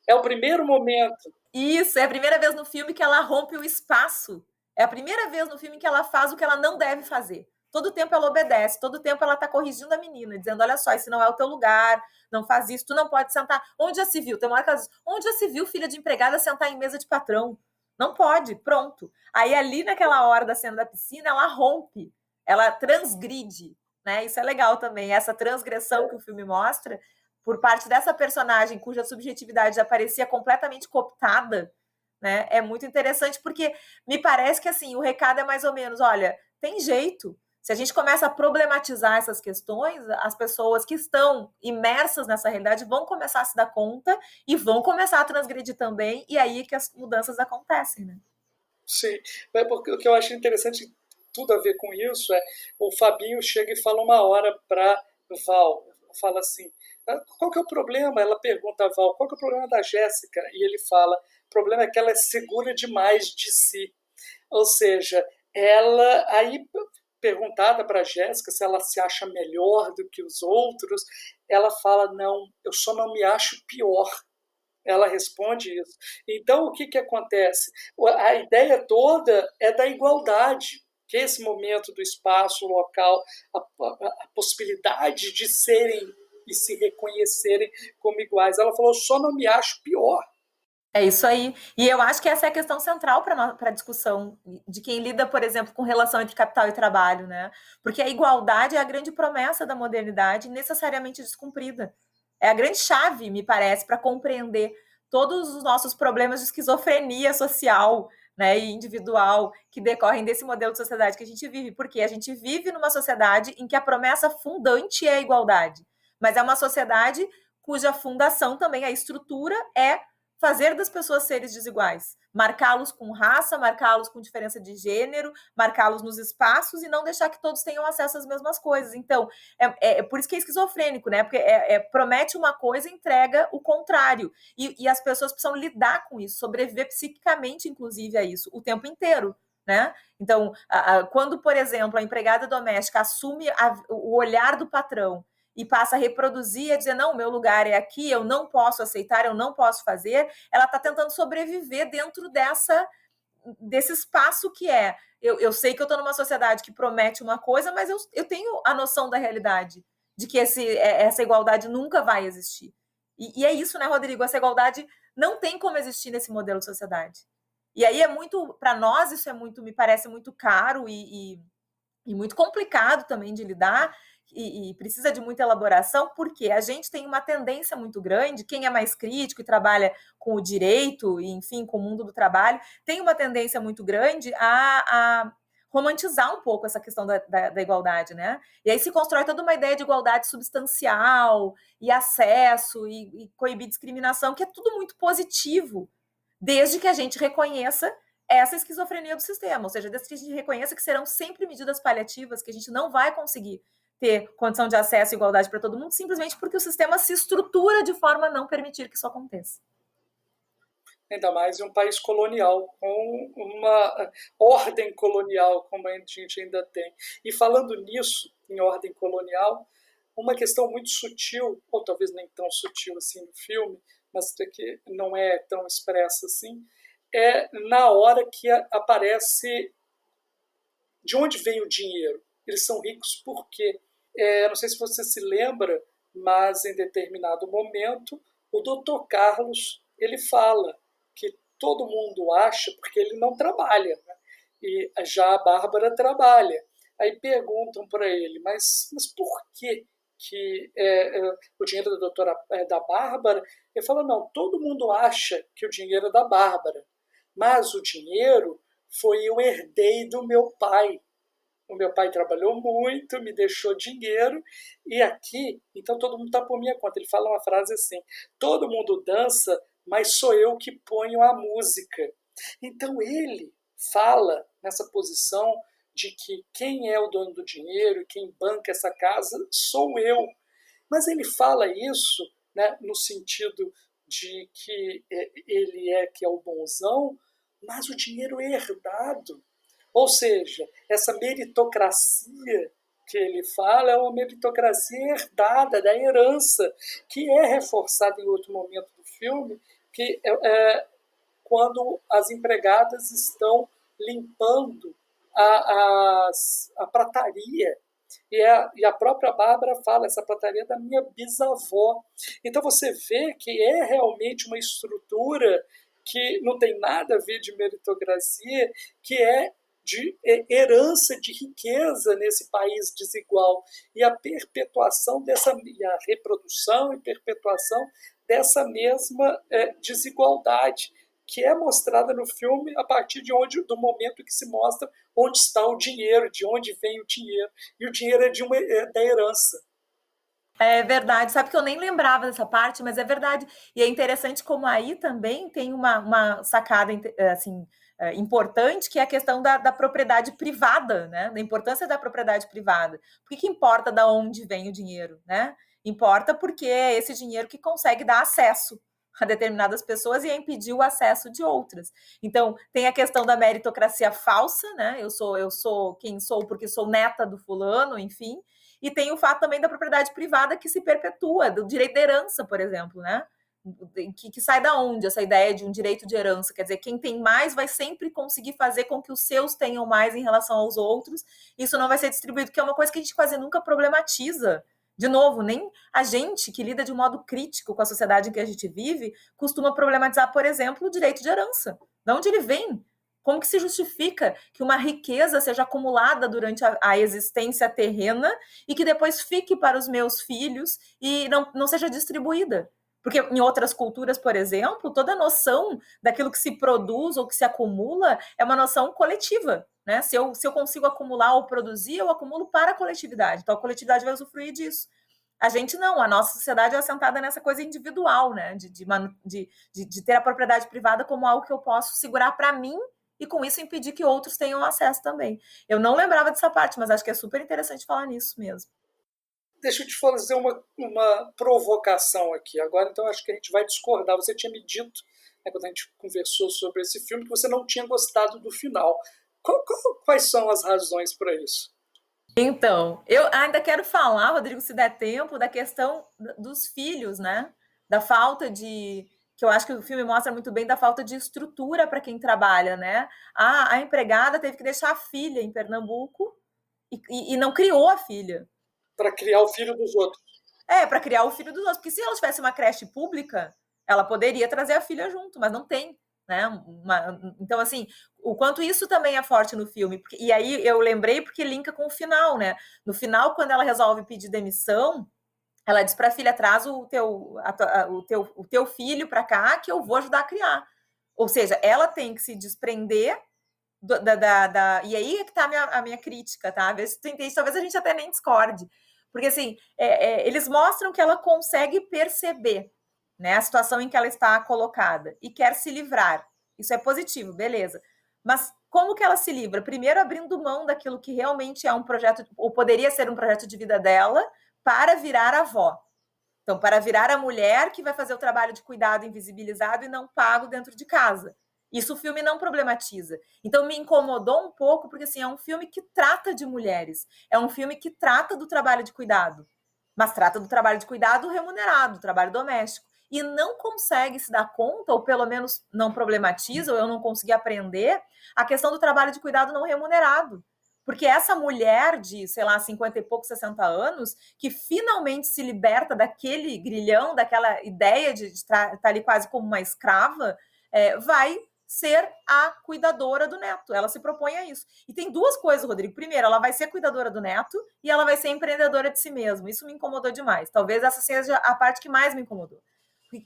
É o primeiro momento. Isso, é a primeira vez no filme que ela rompe o espaço. É a primeira vez no filme que ela faz o que ela não deve fazer. Todo tempo ela obedece, todo tempo ela está corrigindo a menina, dizendo, olha só, esse não é o teu lugar, não faz isso, tu não pode sentar. Onde já se viu? Tem uma hora que ela diz, onde já se viu filha de empregada sentar em mesa de patrão? Não pode, pronto. Aí ali naquela hora da cena da piscina, ela rompe, ela transgride, né? Isso é legal também, essa transgressão que o filme mostra, por parte dessa personagem cuja subjetividade já parecia completamente cooptada, né? É muito interessante porque me parece que assim, o recado é mais ou menos, olha, tem jeito. Se a gente começa a problematizar essas questões, as pessoas que estão imersas nessa realidade vão começar a se dar conta e vão começar a transgredir também, e aí que as mudanças acontecem, né? Sim, porque o que eu acho interessante, tudo a ver com isso, o Fabinho chega e fala uma hora para Val, fala assim, qual que é o problema? Ela pergunta a Val, qual que é o problema da Jéssica? E ele fala, o problema é que ela é segura demais de si. Ou seja, ela aí... perguntada para a Jéssica se ela se acha melhor do que os outros, ela fala, não, eu só não me acho pior. Ela responde isso. Então, o que, que acontece? A ideia toda é da igualdade, que é esse momento do espaço, local, a possibilidade de serem e se reconhecerem como iguais. Ela falou, só não me acho pior. É isso aí. E eu acho que essa é a questão central para a discussão de quem lida, por exemplo, com relação entre capital e trabalho, né? Porque a igualdade é a grande promessa da modernidade, necessariamente descumprida. É a grande chave, me parece, para compreender todos os nossos problemas de esquizofrenia social, né, e individual que decorrem desse modelo de sociedade que a gente vive. Porque a gente vive numa sociedade em que a promessa fundante é a igualdade. Mas é uma sociedade cuja fundação também, a estrutura, é fazer das pessoas seres desiguais, marcá-los com raça, marcá-los com diferença de gênero, marcá-los nos espaços e não deixar que todos tenham acesso às mesmas coisas. Então, é por isso que é esquizofrênico, né? Porque promete uma coisa e entrega o contrário. E as pessoas precisam lidar com isso, sobreviver psiquicamente, inclusive, a isso, o tempo inteiro. Né? Então, quando, por exemplo, a empregada doméstica assume o olhar do patrão e passa a reproduzir, a dizer, não, meu lugar é aqui, eu não posso aceitar, eu não posso fazer, ela está tentando sobreviver dentro desse espaço que é. Eu sei que eu estou numa sociedade que promete uma coisa, mas eu tenho a noção da realidade, de que essa igualdade nunca vai existir. E é isso, né, Rodrigo? Essa igualdade não tem como existir nesse modelo de sociedade. E aí para nós, isso me parece muito caro e muito complicado também de lidar, e precisa de muita elaboração, porque a gente tem uma tendência muito grande, quem é mais crítico e trabalha com o direito, e enfim, com o mundo do trabalho, tem uma tendência muito grande a romantizar um pouco essa questão da igualdade, né? E aí se constrói toda uma ideia de igualdade substancial, e acesso, e coibir discriminação, que é tudo muito positivo, desde que a gente reconheça essa esquizofrenia do sistema, ou seja, desde que a gente reconheça que serão sempre medidas paliativas, que a gente não vai conseguir ter condição de acesso e igualdade para todo mundo, simplesmente porque o sistema se estrutura de forma a não permitir que isso aconteça. Ainda mais em um país colonial, com uma ordem colonial, como a gente ainda tem. E falando nisso, em ordem colonial, uma questão muito sutil, ou talvez nem tão sutil assim no filme, mas que não é tão expressa assim, é na hora que aparece de onde vem o dinheiro. Eles são ricos por quê? Não sei se você se lembra, mas em determinado momento o Dr. Carlos ele fala que todo mundo acha, porque ele não trabalha, né? E já a Bárbara trabalha. Aí perguntam para ele, mas por que o dinheiro da doutora é da Bárbara? Ele fala, não, todo mundo acha que o dinheiro é da Bárbara, mas o dinheiro foi eu herdei do meu pai. O meu pai trabalhou muito, me deixou dinheiro, e aqui, então todo mundo está por minha conta. Ele fala uma frase assim, todo mundo dança, mas sou eu que ponho a música. Então ele fala nessa posição de que quem é o dono do dinheiro, quem banca essa casa, sou eu. Mas ele fala isso, né, no sentido de que ele que é o bonzão, mas o dinheiro é herdado. Ou seja, essa meritocracia que ele fala é uma meritocracia herdada da herança, que é reforçada em outro momento do filme, que quando as empregadas estão limpando a prataria. E a própria Bárbara fala, essa prataria é da minha bisavó. Então você vê que é realmente uma estrutura que não tem nada a ver de meritocracia, que é de herança de riqueza nesse país desigual, e a perpetuação e a reprodução e perpetuação dessa mesma desigualdade, que é mostrada no filme a partir do momento que se mostra onde está o dinheiro, de onde vem o dinheiro, e o dinheiro é da herança. É verdade, sabe que eu nem lembrava dessa parte, mas é verdade, e é interessante como aí também tem uma sacada assim, importante, que é a questão da propriedade privada, né? Da importância da propriedade privada. Por que importa de onde vem o dinheiro, né? Importa porque é esse dinheiro que consegue dar acesso a determinadas pessoas e impedir o acesso de outras. Então, tem a questão da meritocracia falsa, né? Eu sou quem sou porque sou neta do fulano, enfim. E tem o fato também da propriedade privada que se perpetua, do direito da herança, por exemplo, né? que sai da onde essa ideia de um direito de herança? Quer dizer, quem tem mais vai sempre conseguir fazer com que os seus tenham mais em relação aos outros, isso não vai ser distribuído, que é uma coisa que a gente quase nunca problematiza. De novo, nem a gente que lida de um modo crítico com a sociedade em que a gente vive costuma problematizar, por exemplo, o direito de herança. De onde ele vem? Como que se justifica que uma riqueza seja acumulada durante a existência terrena e que depois fique para os meus filhos e não seja distribuída? Porque em outras culturas, por exemplo, toda a noção daquilo que se produz ou que se acumula é uma noção coletiva. Né? Se eu consigo acumular ou produzir, eu acumulo para a coletividade. Então a coletividade vai usufruir disso. A gente não, a nossa sociedade é assentada nessa coisa individual, né? de ter a propriedade privada como algo que eu posso segurar para mim e com isso impedir que outros tenham acesso também. Eu não lembrava dessa parte, mas acho que é super interessante falar nisso mesmo. Deixa eu te fazer uma provocação aqui. Agora, então, acho que a gente vai discordar. Você tinha me dito, né, quando a gente conversou sobre esse filme, que você não tinha gostado do final. Quais são as razões para isso? Então, eu ainda quero falar, Rodrigo, se der tempo, da questão dos filhos, né? Da falta de... que eu acho que o filme mostra muito bem da falta de estrutura para quem trabalha, né? A empregada teve que deixar a filha em Pernambuco e não criou a filha. Para criar o filho dos outros. Para criar o filho dos outros. Porque se ela tivesse uma creche pública, ela poderia trazer a filha junto, mas não tem. Né? Então, assim, o quanto isso também é forte no filme. E aí eu lembrei porque linka com o final, né? No final, quando ela resolve pedir demissão, ela diz para a filha, traz o teu filho para cá que eu vou ajudar a criar. Ou seja, ela tem que se desprender e aí é que está a minha crítica, tá? Talvez a gente até nem discorde. Porque, assim, eles mostram que ela consegue perceber, né, a situação em que ela está colocada e quer se livrar. Isso é positivo, beleza. Mas como que ela se livra? Primeiro, abrindo mão daquilo que realmente é um projeto, ou poderia ser um projeto de vida dela, para virar avó. Então, para virar a mulher que vai fazer o trabalho de cuidado invisibilizado e não pago dentro de casa. Isso o filme não problematiza. Então, me incomodou um pouco, porque assim, é um filme que trata de mulheres. É um filme que trata do trabalho de cuidado. Mas trata do trabalho de cuidado remunerado, do trabalho doméstico. E não consegue se dar conta, ou pelo menos não problematiza, ou eu não consegui aprender, a questão do trabalho de cuidado não remunerado. Porque essa mulher de, sei lá, 50 e poucos, 60 anos, que finalmente se liberta daquele grilhão, daquela ideia de estar ali quase como uma escrava, vai ser a cuidadora do neto. Ela se propõe a isso. E tem duas coisas, Rodrigo. Primeiro, ela vai ser cuidadora do neto e ela vai ser empreendedora de si mesma. Isso me incomodou demais. Talvez essa seja a parte que mais me incomodou.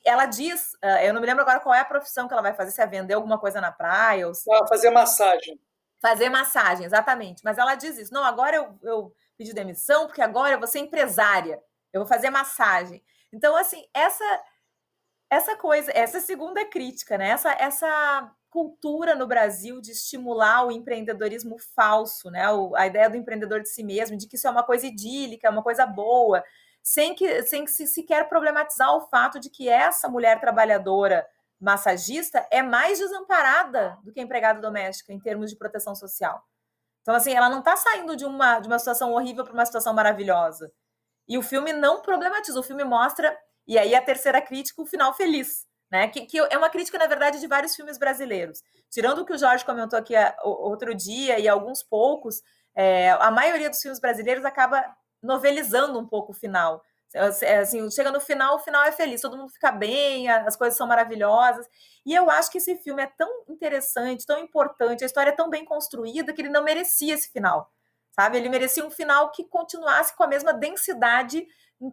Ela diz, eu não me lembro agora qual é a profissão que ela vai fazer, se é vender alguma coisa na praia ou se... fazer massagem. Fazer massagem, exatamente. Mas ela diz isso. Não, agora eu pedi demissão porque agora eu vou ser empresária. Eu vou fazer massagem. Então, assim, essa coisa, essa segunda crítica, né? Essa cultura no Brasil de estimular o empreendedorismo falso, né? A ideia do empreendedor de si mesmo, de que isso é uma coisa idílica, é uma coisa boa, sem que se sequer problematizar o fato de que essa mulher trabalhadora massagista é mais desamparada do que a empregada doméstica em termos de proteção social. Então, assim, ela não está saindo de uma situação horrível para uma situação maravilhosa. E o filme não problematiza, o filme mostra, e aí a terceira crítica, o final feliz, né? Que é uma crítica, na verdade, de vários filmes brasileiros. Tirando o que o Jorge comentou aqui outro dia e alguns poucos, a maioria dos filmes brasileiros acaba novelizando um pouco o final. Assim, chega no final, o final é feliz, todo mundo fica bem, as coisas são maravilhosas. E eu acho que esse filme é tão interessante, tão importante, a história é tão bem construída que ele não merecia esse final, sabe? Ele merecia um final que continuasse com a mesma densidade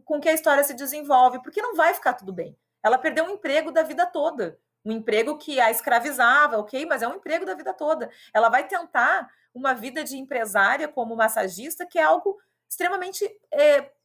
com que a história se desenvolve, porque não vai ficar tudo bem. Ela perdeu um emprego da vida toda, um emprego que a escravizava, ok? Mas é um emprego da vida toda. Ela vai tentar uma vida de empresária como massagista, que é algo extremamente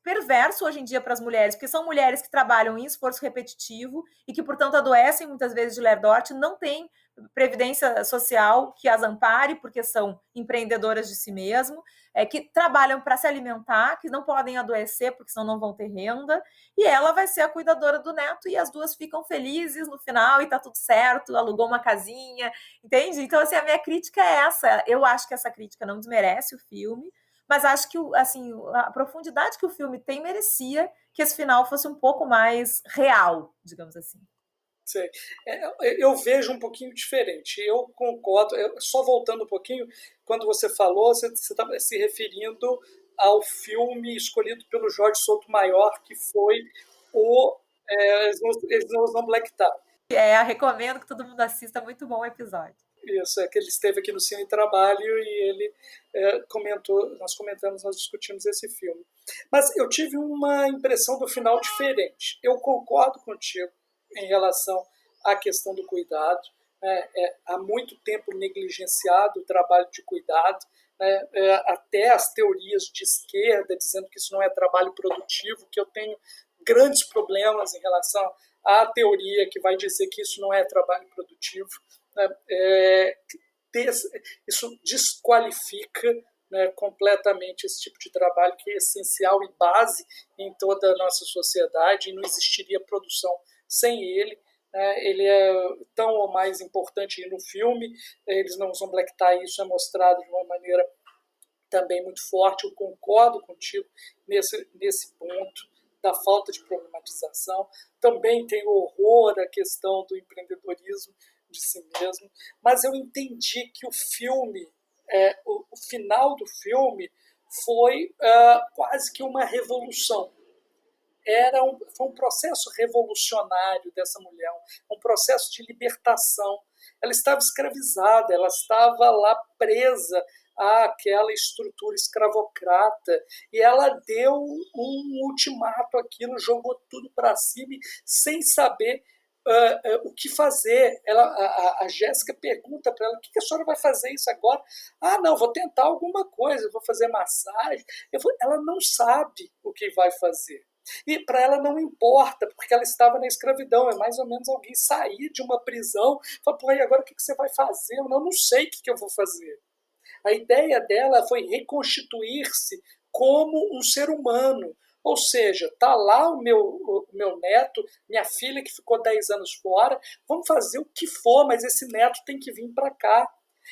perverso hoje em dia para as mulheres, porque são mulheres que trabalham em esforço repetitivo e que, portanto, adoecem muitas vezes de lerdorte, não têm previdência social que as ampare, porque são empreendedoras de si mesmo, que trabalham para se alimentar, que não podem adoecer, porque senão não vão ter renda, e ela vai ser a cuidadora do neto, e as duas ficam felizes no final, e tá tudo certo, alugou uma casinha, entende? Então, assim, a minha crítica é essa. Eu acho que essa crítica não desmerece o filme, mas acho que assim, a profundidade que o filme tem merecia que esse final fosse um pouco mais real, digamos assim. Sei. Eu vejo um pouquinho diferente. Eu concordo. Só voltando um pouquinho, quando você falou, você estava se referindo ao filme escolhido pelo Jorge Sotomayor, que foi o Eles Não Usam Black Tie. Recomendo que todo mundo assista, muito bom o episódio. Isso, que ele esteve aqui no Cine Trabalho e ele comentou, nós discutimos esse filme. Mas eu tive uma impressão do final diferente. Eu concordo contigo em relação à questão do cuidado. Há muito tempo negligenciado o trabalho de cuidado, até as teorias de esquerda dizendo que isso não é trabalho produtivo, que eu tenho grandes problemas em relação à teoria que vai dizer que isso não é trabalho produtivo. Isso desqualifica, completamente esse tipo de trabalho que é essencial e base em toda a nossa sociedade, e não existiria produção sem ele. Ele é tão ou mais importante no filme. Eles Não Usam Black Tie, isso é mostrado de uma maneira também muito forte. Eu concordo contigo nesse ponto da falta de problematização. Também tem horror à questão do empreendedorismo de si mesmo, mas eu entendi que o filme, o final do filme foi quase que uma revolução. Foi um processo revolucionário dessa mulher, um processo de libertação. Ela estava escravizada, ela estava lá presa àquela estrutura escravocrata, e ela deu um ultimato àquilo, jogou tudo para cima sem saber o que fazer. A Jéssica pergunta para ela: o que a senhora vai fazer isso agora? Não, vou tentar alguma coisa, vou fazer massagem. Ela não sabe o que vai fazer. E para ela não importa, porque ela estava na escravidão. É mais ou menos alguém sair de uma prisão e falar: pô, e agora o que você vai fazer? Eu não sei o que eu vou fazer. A ideia dela foi reconstituir-se como um ser humano. Ou seja, está lá o meu neto, minha filha que ficou 10 anos fora, vamos fazer o que for, mas esse neto tem que vir para cá.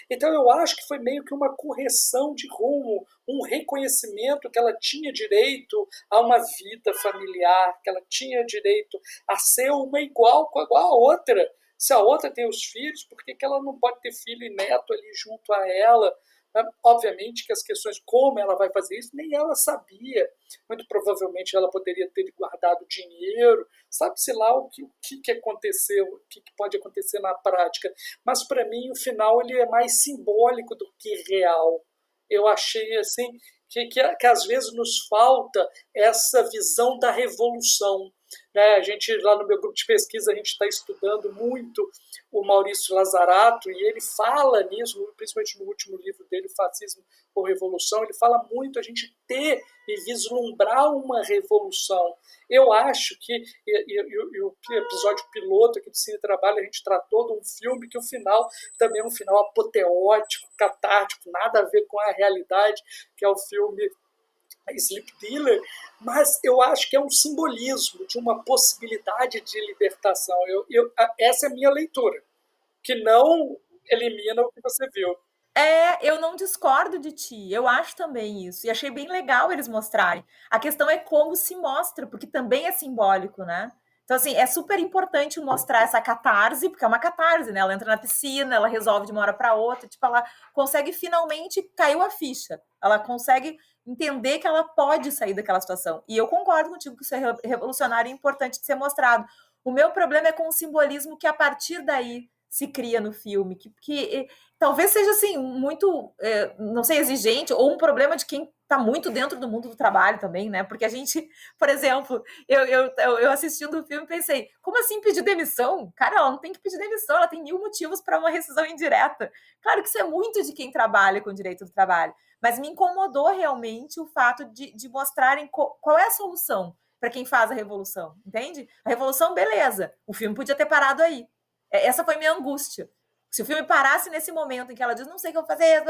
Então eu acho que foi meio que uma correção de rumo, um reconhecimento que ela tinha direito a uma vida familiar, que ela tinha direito a ser uma igual a outra. Se a outra tem os filhos, por que ela não pode ter filho e neto ali junto a ela? Obviamente que as questões como ela vai fazer isso, nem ela sabia. Muito provavelmente ela poderia ter guardado dinheiro, sabe-se lá o que aconteceu, o que pode acontecer na prática. Mas para mim o final ele é mais simbólico do que real. Eu achei assim que às vezes nos falta essa visão da revolução. A gente, lá no meu grupo de pesquisa, a gente está estudando muito o Maurício Lazarato, e ele fala nisso, principalmente no último livro dele, Fascismo ou Revolução. Ele fala muito a gente ter e vislumbrar uma revolução. Eu acho que, e o episódio piloto aqui do Cine Trabalho, a gente tratou de um filme que o final também é um final apoteótico, catártico, nada a ver com a realidade, que é o filme Sleep Dealer, mas eu acho que é um simbolismo de uma possibilidade de libertação. Essa é a minha leitura, que não elimina o que você viu. Eu não discordo de ti, eu acho também isso, e achei bem legal eles mostrarem. A questão é como se mostra, porque também é simbólico, né? Então, assim, é super importante mostrar essa catarse, porque é uma catarse, né? Ela entra na piscina, ela resolve de uma hora para outra, tipo, ela consegue finalmente, caiu a ficha, ela consegue entender que ela pode sair daquela situação. E eu concordo contigo que isso é revolucionário e importante de ser mostrado. O meu problema é com o simbolismo que a partir daí se cria no filme, que talvez seja assim, muito, não sei, exigente, ou um problema de quem está muito dentro do mundo do trabalho também, né? Porque a gente, por exemplo, eu assistindo o filme pensei, como assim pedir demissão? Cara, ela não tem que pedir demissão, ela tem 1000 motivos para uma rescisão indireta. Claro que isso é muito de quem trabalha com o direito do trabalho, mas me incomodou realmente o fato de mostrarem qual é a solução para quem faz a revolução, entende? A revolução, beleza, o filme podia ter parado aí. Essa foi minha angústia. Se o filme parasse nesse momento em que ela diz, não sei o que eu vou fazer,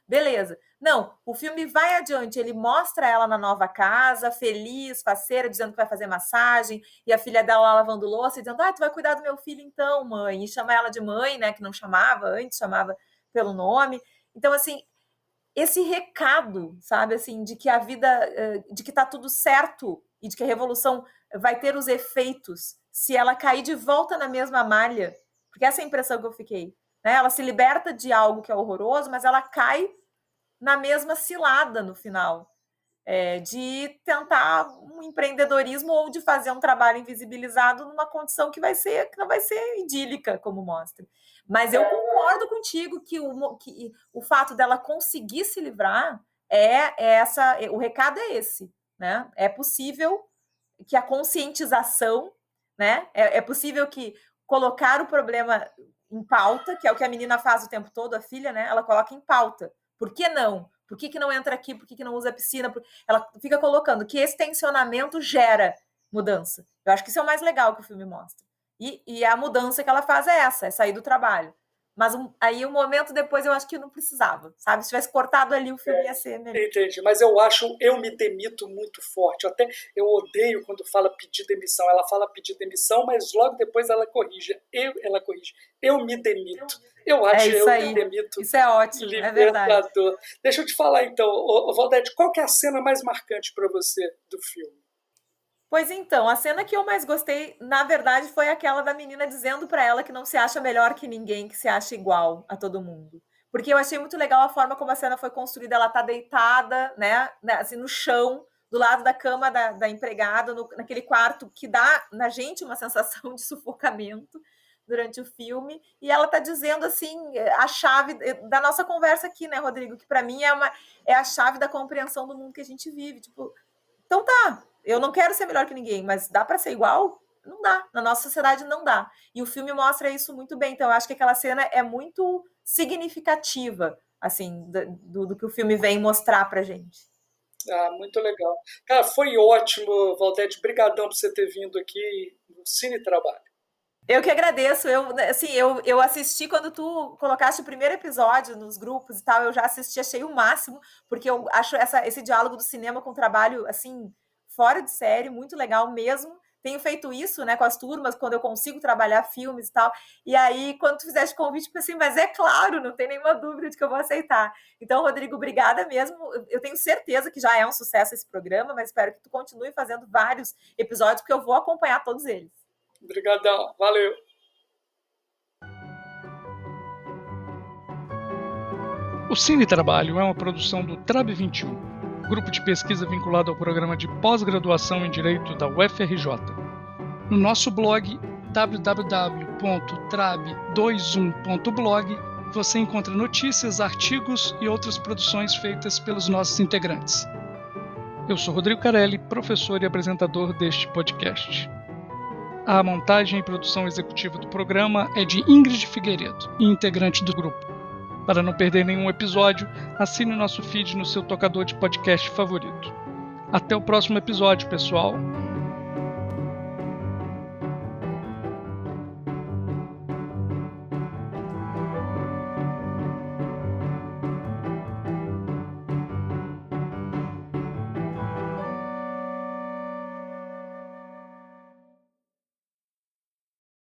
beleza. Não, o filme vai adiante, ele mostra ela na nova casa, feliz, faceira, dizendo que vai fazer massagem, e a filha dela lá lavando louça, e dizendo, tu vai cuidar do meu filho então, mãe, e chama ela de mãe, né, que não chamava antes, chamava pelo nome. Então, assim, esse recado, sabe, assim, de que a vida, de que tá tudo certo e de que a revolução vai ter os efeitos se ela cair de volta na mesma malha, porque essa é a impressão que eu fiquei, né? Ela se liberta de algo que é horroroso, mas ela cai na mesma cilada no final, de tentar um empreendedorismo ou de fazer um trabalho invisibilizado numa condição que não vai ser idílica, como mostra. Mas eu concordo contigo que o fato dela conseguir se livrar o recado é esse, né? É possível que a conscientização, né? É possível que colocar o problema em pauta, que é o que a menina faz o tempo todo, a filha, né? Ela coloca em pauta. Por que não? Por que não entra aqui? Por que não usa a piscina? Ela fica colocando que esse tensionamento gera mudança. Eu acho que isso é o mais legal que o filme mostra. E a mudança que ela faz é essa, é sair do trabalho. Mas aí um momento depois eu acho que não precisava, sabe? Se tivesse cortado ali, o filme ia ser melhor. Entendi, mas eu acho eu me demito muito forte. Até eu odeio quando fala pedir demissão. Ela fala pedir demissão, mas logo depois ela corrige. Ela corrige. Eu me demito. Eu acho isso aí. Me demito. Isso é ótimo, é verdade. Deixa eu te falar então, Valdete, qual que é a cena mais marcante para você do filme? Pois então, a cena que eu mais gostei, na verdade, foi aquela da menina dizendo para ela que não se acha melhor que ninguém, que se acha igual a todo mundo. Porque eu achei muito legal a forma como a cena foi construída. Ela tá deitada, né, assim, no chão, do lado da cama da empregada, naquele quarto que dá na gente uma sensação de sufocamento durante o filme, e ela tá dizendo assim, a chave da nossa conversa aqui, né, Rodrigo, que para mim é a chave da compreensão do mundo que a gente vive, tipo, então tá, eu não quero ser melhor que ninguém, mas dá para ser igual? Não dá, na nossa sociedade não dá, e o filme mostra isso muito bem. Então eu acho que aquela cena é muito significativa, assim, do que o filme vem mostrar pra gente. Muito legal. Cara, foi ótimo, Valdete, brigadão por você ter vindo aqui no Cine Trabalho. Eu que agradeço. Eu assisti quando tu colocaste o primeiro episódio nos grupos e tal, eu já assisti, achei o máximo, porque eu acho esse diálogo do cinema com o trabalho, assim, fora de série, muito legal mesmo. Tenho feito isso, né, com as turmas, quando eu consigo trabalhar filmes e tal. E aí, quando tu fizeste convite, eu pensei, mas é claro, não tem nenhuma dúvida de que eu vou aceitar. Então, Rodrigo, obrigada mesmo. Eu tenho certeza que já é um sucesso esse programa, mas espero que tu continue fazendo vários episódios, porque eu vou acompanhar todos eles. Obrigadão, valeu. O Cine Trabalho é uma produção do Trab 21, grupo de pesquisa vinculado ao programa de pós-graduação em Direito da UFRJ. No nosso blog www.trab21.blog você encontra notícias, artigos e outras produções feitas pelos nossos integrantes. Eu sou Rodrigo Carelli, professor e apresentador deste podcast. A montagem e produção executiva do programa é de Ingrid Figueiredo, integrante do grupo. Para não perder nenhum episódio, assine o nosso feed no seu tocador de podcast favorito. Até o próximo episódio, pessoal!